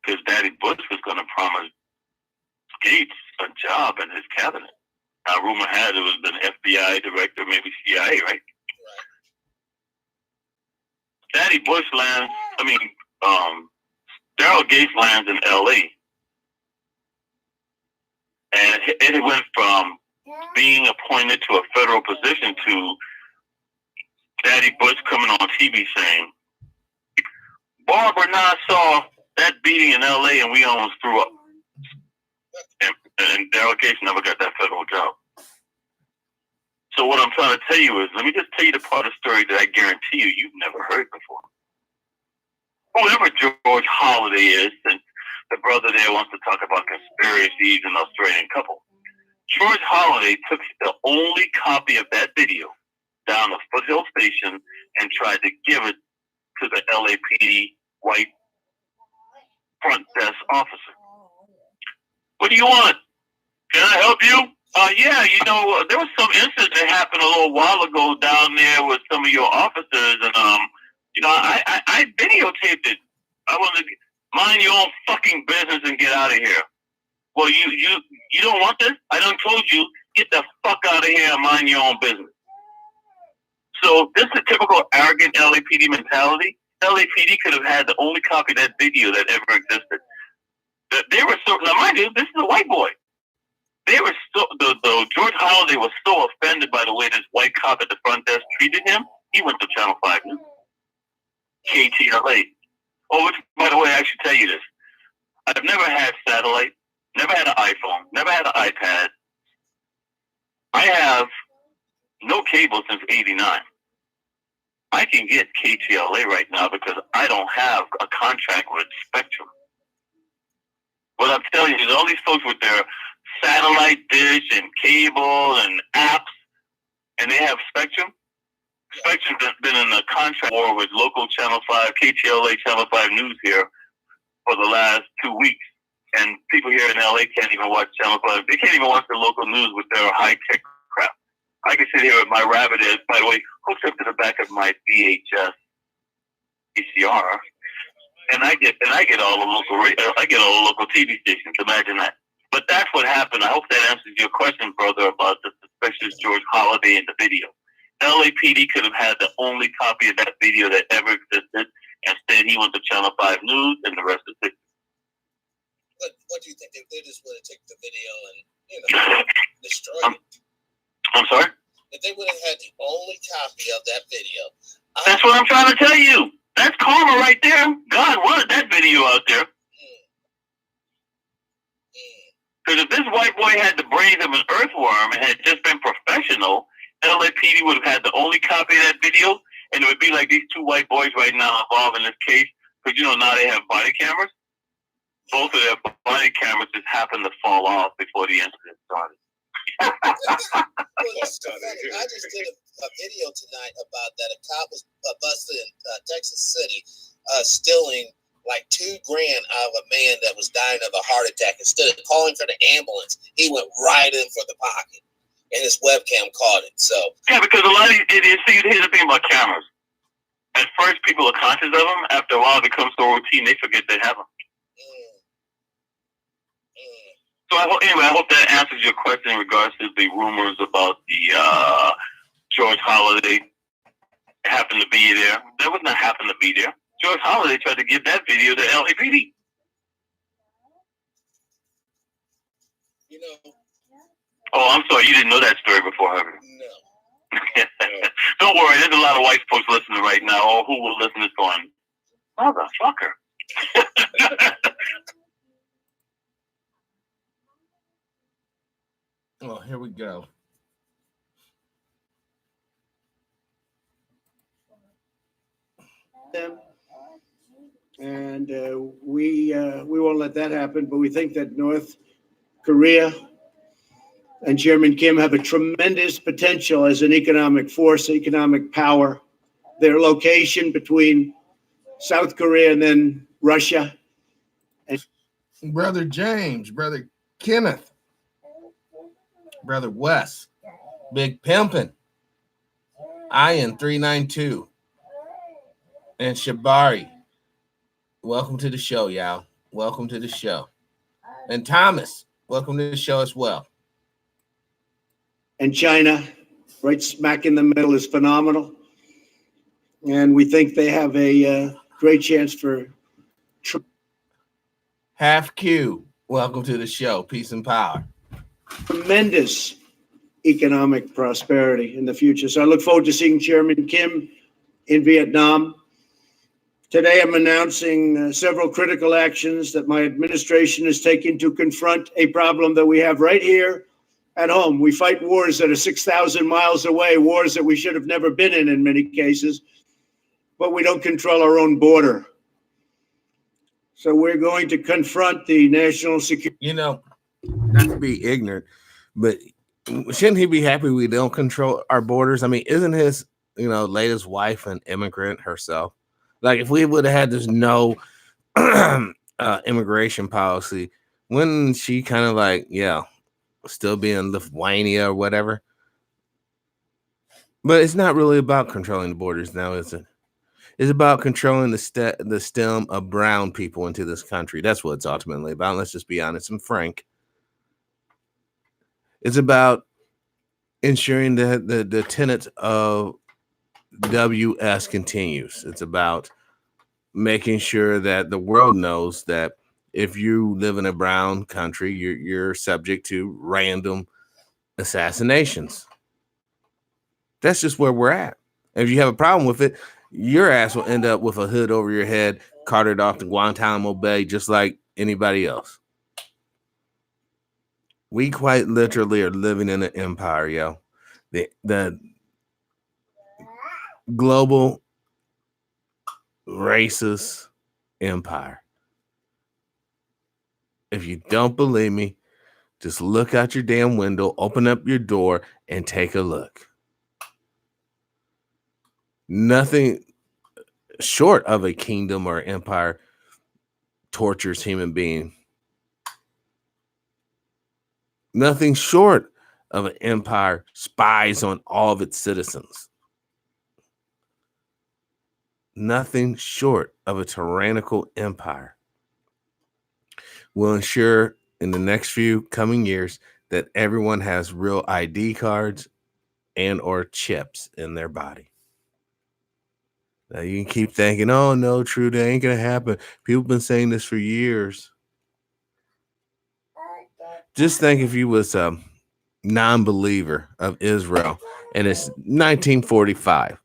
Speaker 7: Because Daddy Bush was going to promise Gates a job in his cabinet. Now, rumor had it was an FBI director, maybe CIA, right? Daddy Bush lands, Daryl Gates lands in L.A. And it went from being appointed to a federal position to Daddy Bush coming on TV saying, Barbara and I saw that beating in L.A. and we almost threw up. And Daryl Gates never got that federal job. So what I'm trying to tell you is, let me just tell you the part of the story that I guarantee you've never heard before. Whoever George Holiday is, and the brother there wants to talk about conspiracies and Australian couple. George Holiday took the only copy of that video down the Foothill station and tried to give it to the LAPD white front desk officer. What do you want? Can I help you? Yeah, you know, there was some incident that happened a little while ago down there with some of your officers, and you know, I videotaped it. I want to mind your own fucking business and get out of here. Well, you don't want this? I done told you, get the fuck out of here and mind your own business. So this is a typical arrogant LAPD mentality. LAPD could have had the only copy of that video that ever existed. They were so, now mind you, this is a white boy. They were so, the George Holiday was so offended by the way this white cop at the front desk treated him, he went to Channel 5 News. KTLA. Oh, which, by the way, I should tell you this. I've never had satellite, never had an iPhone, never had an iPad. I have no cable since '89. I can get KTLA right now because I don't have a contract with Spectrum. What I'm telling you is all these folks with their satellite dish and cable and apps, and they have Spectrum. Spectrum's been in a contract war with local Channel 5, KTLA Channel 5 News here for the last 2 weeks. And people here in LA can't even watch Channel 5. They can't even watch the local news with their high-tech crap. I can sit here with my rabbit ears, by the way, hooked up to the back of my VHS VCR, and I get all the local TV stations. Imagine that. But that's what happened. I hope that answers your question, brother, about the suspicious George Holiday in the video. LAPD could have had the only copy of that video that ever existed. Instead, he went to Channel 5 News, and the rest is history.
Speaker 10: What do you think? They just would have taken the video and, you know, destroyed it.
Speaker 7: I'm sorry?
Speaker 10: If they would have had the only copy of that video.
Speaker 7: That's what I'm trying to tell you. That's karma right there. God wanted that video out there. Because if this white boy had the brains of an earthworm and had just been professional, LAPD would have had the only copy of that video, and it would be like these two white boys right now involved in this case. Because, you know, now they have body cameras. Both of their body cameras just happened to fall off before the incident started.
Speaker 10: Well, it's funny. I just did a video tonight about that. A cop was busted in Texas City stealing like $2,000 out of a man that was dying of a heart attack. Instead of calling for the ambulance, he went right in for the pocket, and his webcam caught it. So
Speaker 7: yeah, because a lot of these idiots, see, here's the thing about cameras. At first, people are conscious of them. After a while, it becomes so routine, they forget they have them. So I hope that answers your question in regards to the rumors about the George Holiday happened to be there. That was not happen to be there. George Holiday tried to give that video to LAPD.
Speaker 10: You know.
Speaker 7: Oh, I'm sorry. You didn't know that story before, have you?
Speaker 10: No.
Speaker 7: Don't worry. There's a lot of white folks listening right now, or who will listen to this going, motherfucker.
Speaker 1: Well, here we go.
Speaker 6: And we won't let that happen, but we think that North Korea and Chairman Kim have a tremendous potential as an economic force, economic power. Their location between South Korea and then Russia. And
Speaker 1: Brother James, Brother Kenneth, Brother Wes, Big Pimpin', Ian 392, and Shabari. Welcome to the show, y'all. Welcome to the show. And Thomas, welcome to the show as well.
Speaker 6: And China, right smack in the middle, is phenomenal. And we think they have a great chance for...
Speaker 1: Half Q, welcome to the show. Peace and power.
Speaker 6: Tremendous economic prosperity in the future. So I look forward to seeing Chairman Kim in Vietnam. Today, I'm announcing several critical actions that my administration is taking to confront a problem that we have right here at home. We fight wars that are 6,000 miles away, wars that we should have never been in many cases, but we don't control our own border. So we're going to confront the national security.
Speaker 1: You know, not to be ignorant, but shouldn't he be happy we don't control our borders? I mean, isn't his, latest wife an immigrant herself? Like, if we would have had this no immigration policy, wouldn't she kind of like, still be in Lithuania or whatever? But it's not really about controlling the borders now, is it? It's about controlling the stem of brown people into this country. That's what it's ultimately about. Let's just be honest and frank. It's about ensuring that the tenets of WS continues. It's about making sure that the world knows that if you live in a brown country, you're subject to random assassinations. That's just where we're at. If you have a problem with it, your ass will end up with a hood over your head, carted off to Guantanamo Bay, just like anybody else. We quite literally are living in an empire, yo. The global racist empire. If you don't believe me, just look out your damn window, open up your door, and take a look. Nothing short of a kingdom or empire tortures human being. Nothing short of an empire spies on all of its citizens. Nothing short of a tyrannical empire will ensure in the next few coming years that everyone has real ID cards and or chips in their body. Now you can keep thinking, oh no, true, that ain't gonna happen. People have been saying this for years. Just think if you was a non-believer of Israel and it's 1945.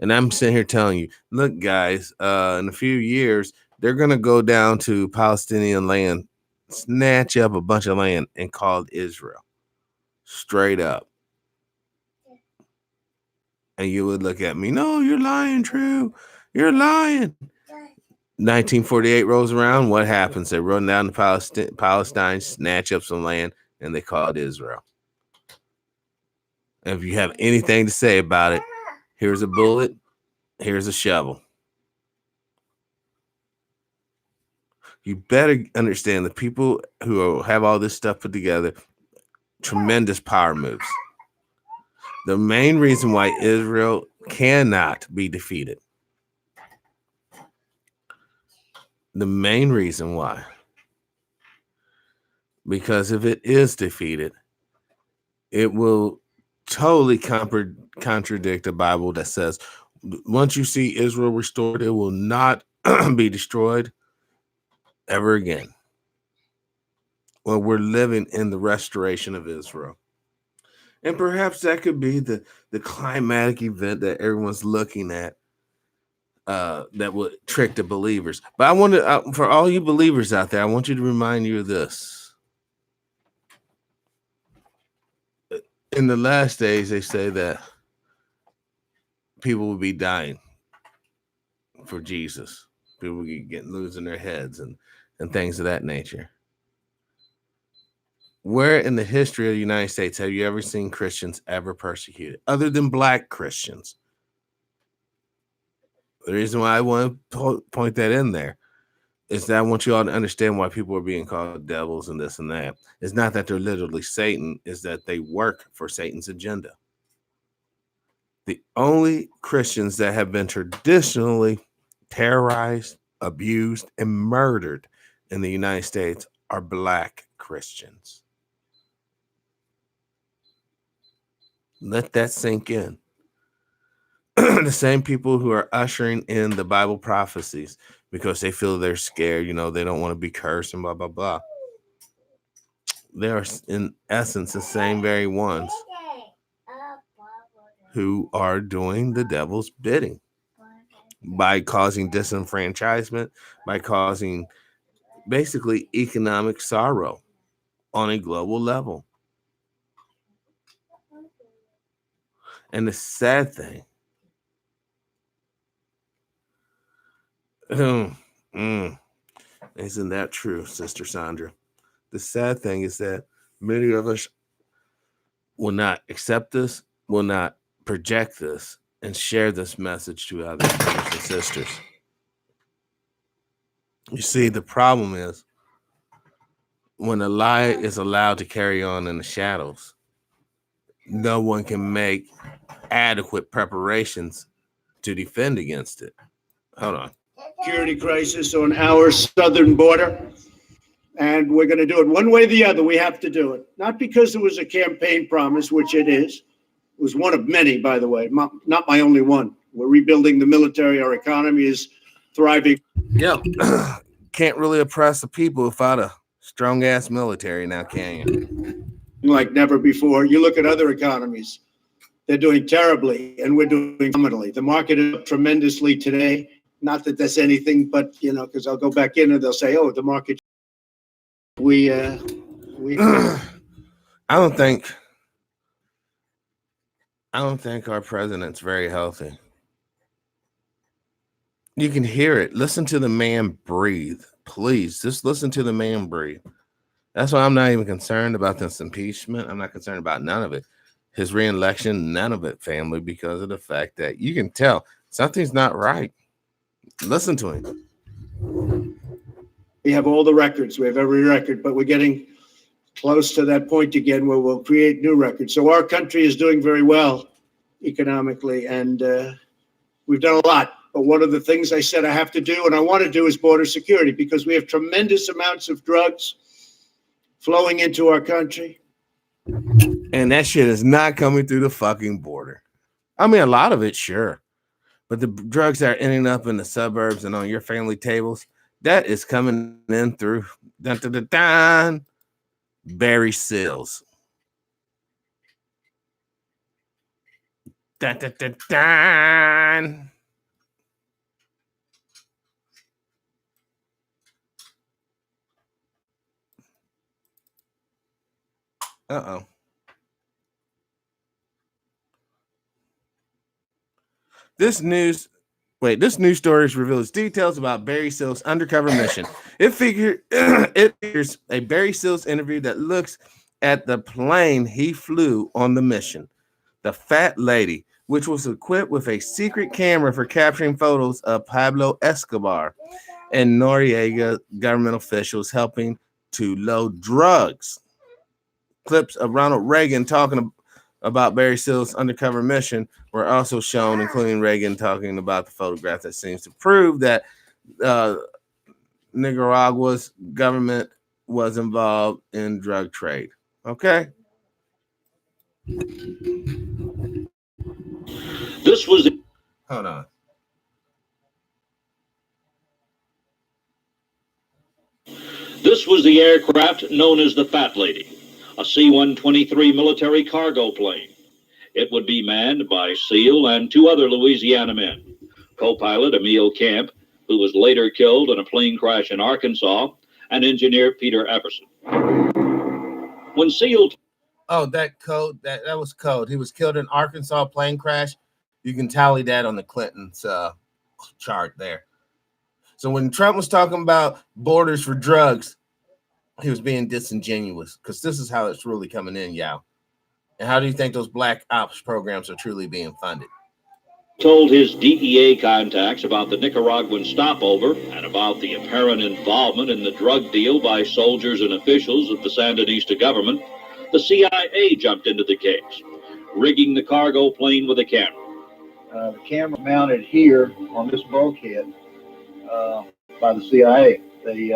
Speaker 1: And I'm sitting here telling you, look, guys, in a few years, they're gonna go down to Palestinian land, snatch up a bunch of land and call it Israel. Straight up. And you would look at me, no, you're lying, True. You're lying. 1948 rolls around. What happens? They run down to Palestine, snatch up some land, and they call it Israel. And if you have anything to say about it, here's a bullet, here's a shovel. You better understand the people who have all this stuff put together, tremendous power moves. The main reason why Israel cannot be defeated, the main reason why, because if it is defeated, it will totally contradict the Bible that says once you see Israel restored, it will not be destroyed ever again. Well, we're living in the restoration of Israel. And perhaps that could be the climatic event that everyone's looking at that would trick the believers. But I want to, for all you believers out there, I want you to remind you of this. In the last days, they say that people will be dying for Jesus. People will get losing their heads and things of that nature. Where in the history of the United States have you ever seen Christians ever persecuted, other than black Christians? The reason why I want to point that in there is that I want you all to understand why people are being called devils and this and that. It's not that they're literally Satan, it's that they work for Satan's agenda. The only Christians that have been traditionally terrorized, abused, and murdered in the United States are black Christians. Let that sink in. The same people who are ushering in the Bible prophecies because they feel they're scared, they don't want to be cursed and blah, blah, blah. They are, in essence, the same very ones who are doing the devil's bidding by causing disenfranchisement, by causing basically economic sorrow on a global level. And the sad thing, Isn't that true, Sister Sandra? The sad thing is that many of us will not accept this, will not project this, and share this message to other brothers and sisters. You see, the problem is when a lie is allowed to carry on in the shadows, no one can make adequate preparations to defend against it. Hold on.
Speaker 6: Security crisis on our southern border. And we're going to do it one way or the other. We have to do it. Not because it was a campaign promise, which it is. It was one of many, by the way, not my only one. We're rebuilding the military. Our economy is thriving.
Speaker 1: Yep. Can't really oppress the people without a strong-ass military now, can you?
Speaker 6: Like never before. You look at other economies. They're doing terribly, and we're doing phenomenally. The market is up tremendously today. Not that that's anything, but, you know, because I'll go back in and they'll say, oh, the market. We
Speaker 1: I don't think our president's very healthy. You can hear it. Listen to the man breathe. Please, just listen to the man breathe. That's why I'm not even concerned about this impeachment. I'm not concerned about none of it. His re-election, none of it, family, because of the fact that you can tell something's not right. Listen to him.
Speaker 6: We have all the records. We have every record, but we're getting close to that point again where we'll create new records. So our country is doing very well economically, and we've done a lot. But one of the things I said I have to do and I want to do is border security, because we have tremendous amounts of drugs flowing into our country.
Speaker 1: And that shit is not coming through the fucking border. I mean, a lot of it, sure. But the drugs that are ending up in the suburbs and on your family tables, that is coming in through Barry Sills. Uh-oh. This news story reveals details about Barry Sills' undercover mission. It figures a Barry Sills interview that looks at the plane he flew on the mission. The Fat Lady, which was equipped with a secret camera for capturing photos of Pablo Escobar and Noriega government officials helping to load drugs. Clips of Ronald Reagan talking about Barry Sills' undercover mission were also shown, including Reagan talking about the photograph that seems to prove that Nicaragua's government was involved in drug trade. Okay.
Speaker 14: This was.
Speaker 1: Hold on.
Speaker 14: This was the aircraft known as the Fat Lady, a C-123 military cargo plane. It would be manned by SEAL and two other Louisiana men, co-pilot Emil Camp, who was later killed in a plane crash in Arkansas, and engineer Peter Everson. When SEAL...
Speaker 1: Oh, that was code. He was killed in Arkansas plane crash. You can tally that on the Clinton's chart there. So when Trump was talking about borders for drugs, he was being disingenuous, because this is how it's really coming in, Yao. And how do you think those black ops programs are truly being funded?
Speaker 14: Told his DEA contacts about the Nicaraguan stopover and about the apparent involvement in the drug deal by soldiers and officials of the Sandinista government, the CIA jumped into the case, rigging the cargo plane with a camera.
Speaker 15: The camera mounted here on this bulkhead by the CIA. They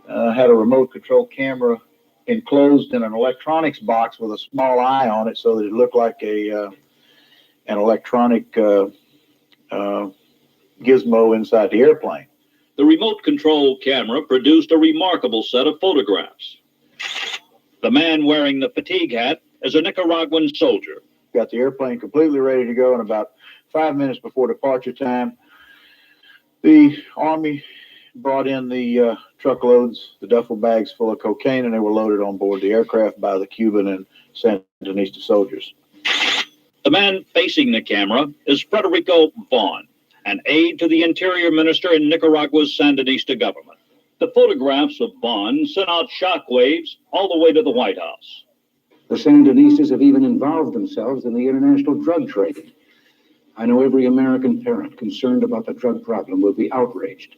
Speaker 15: had a remote control camera enclosed in an electronics box with a small eye on it, so that it looked like an electronic gizmo inside the airplane.
Speaker 14: The remote control camera produced a remarkable set of photographs. The man wearing the fatigue hat is a Nicaraguan soldier.
Speaker 15: Got the airplane completely ready to go, and about 5 minutes before departure time, the Army brought in the truckloads, the duffel bags full of cocaine, and they were loaded on board the aircraft by the Cuban and Sandinista soldiers.
Speaker 14: The man facing the camera is Federico Vaughn, an aide to the interior minister in Nicaragua's Sandinista government. The photographs of Vaughn sent out shockwaves all the way to the White House.
Speaker 16: The Sandinistas have even involved themselves in the international drug trade. I know every American parent concerned about the drug problem will be outraged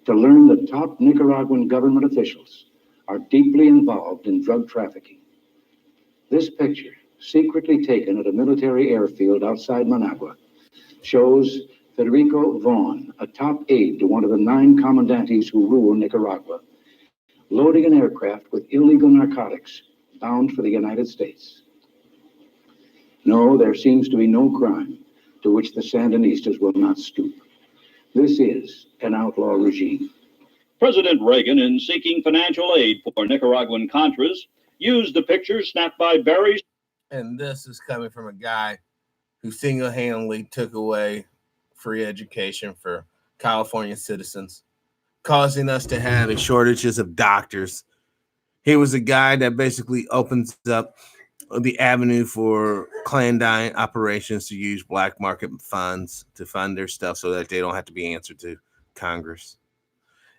Speaker 16: to learn that top Nicaraguan government officials are deeply involved in drug trafficking. This picture, secretly taken at a military airfield outside Managua, shows Federico Vaughn, a top aide to one of the 9 commandantes who rule Nicaragua, loading an aircraft with illegal narcotics bound for the United States. No, there seems to be no crime to which the Sandinistas will not stoop. This is an outlaw regime.
Speaker 14: President Reagan, in seeking financial aid for Nicaraguan Contras, used the pictures snapped by Barry.
Speaker 1: And this is coming from a guy who single-handedly took away free education for California citizens, causing us to have shortages of doctors. He was a guy that basically opens up the avenue for clandestine operations to use black market funds to fund their stuff so that they don't have to be answered to Congress.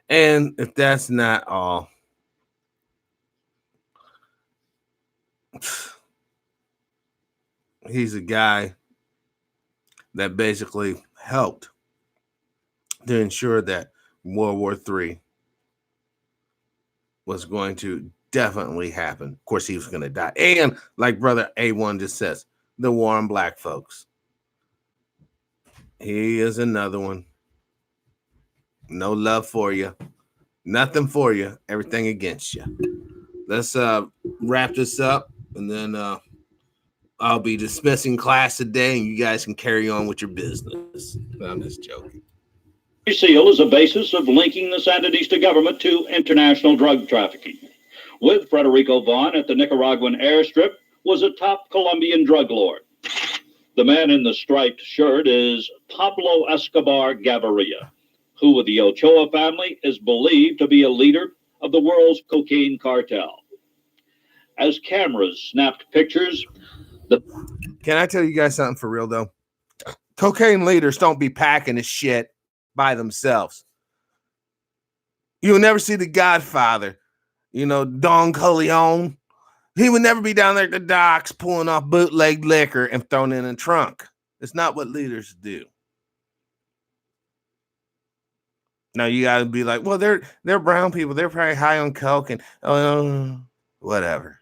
Speaker 1: And if that's not all, he's a guy that basically helped to ensure that World War III was going to definitely happen. Of course, he was going to die. And like Brother A1 just says, the war on black folks. He is another one. No love for you. Nothing for you. Everything against you. Let's wrap this up, and then I'll be dismissing class today, and you guys can carry on with your business. I'm just joking.
Speaker 14: Seal is a basis of linking the Sandinista government to international drug trafficking. With Federico Vaughn at the Nicaraguan airstrip was a top Colombian drug lord. The man in the striped shirt is Pablo Escobar Gaviria, who with the Ochoa family is believed to be a leader of the world's cocaine cartel. As cameras snapped pictures,
Speaker 1: Can I tell you guys something for real, though? Cocaine leaders don't be packing this shit by themselves. You'll never see the Godfather, Don Corleone. He would never be down there at the docks pulling off bootleg liquor and throwing it in a trunk. It's not what leaders do. Now you gotta be like, well, they're brown people. They're probably high on coke and whatever.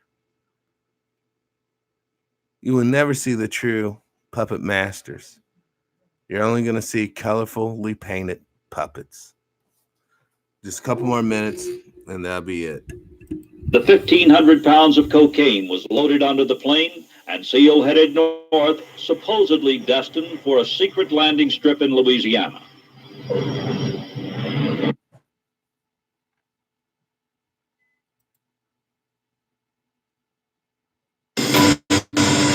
Speaker 1: You will never see the true puppet masters. You're only gonna see colorfully painted puppets. Just a couple more minutes, and that'll be it.
Speaker 14: The 1,500 pounds of cocaine was loaded onto the plane, and Seal headed north, supposedly destined for a secret landing strip in Louisiana.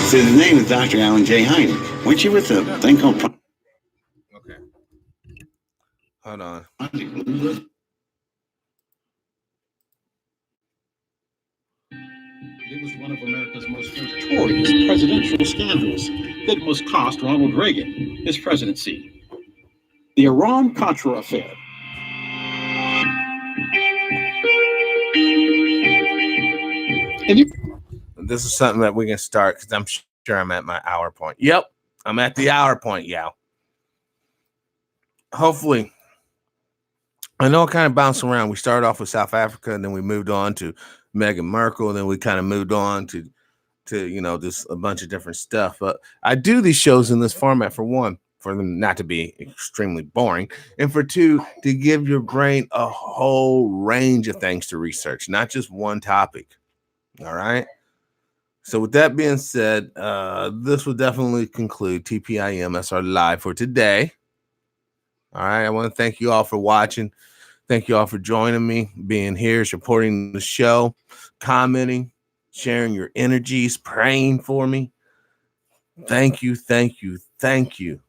Speaker 17: So the name is Dr. Alan J. Heine. Weren't you with the thing called...
Speaker 1: Okay. Hold on.
Speaker 18: It was one of America's most notorious presidential scandals that must cost Ronald Reagan his presidency. The Iran-Contra affair.
Speaker 1: This is something that we can start because I'm sure I'm at my hour point. Yep, I'm at the hour point, yeah. Hopefully, I know it kind of bounced around. We started off with South Africa, and then we moved on to Meghan Markle, and then we kind of moved on to just a bunch of different stuff. But I do these shows in this format for one, for them not to be extremely boring, and for two, to give your brain a whole range of things to research, not just one topic. All right. So with that being said, this will definitely conclude TPIM SR Live for today. All right. I want to thank you all for watching. Thank you all for joining me, being here, supporting the show, commenting, sharing your energies, praying for me. Thank you, thank you, thank you.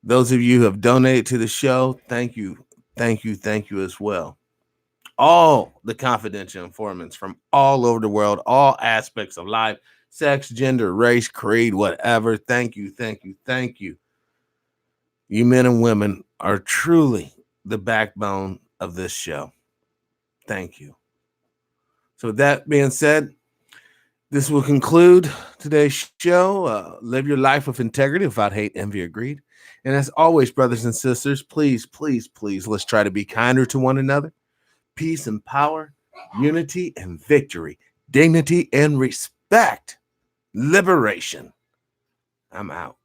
Speaker 1: Those of you who have donated to the show, thank you, thank you, thank you as well. All the confidential informants from all over the world, all aspects of life, sex, gender, race, creed, whatever. Thank you, thank you, thank you. You men and women are truly the backbone of this show. Thank you. So with that being said, this will conclude today's show. Live your life with integrity without hate, envy, or greed. And as always, brothers and sisters, please, please, please, let's try to be kinder to one another. Peace and power, unity and victory, dignity and respect, liberation. I'm out.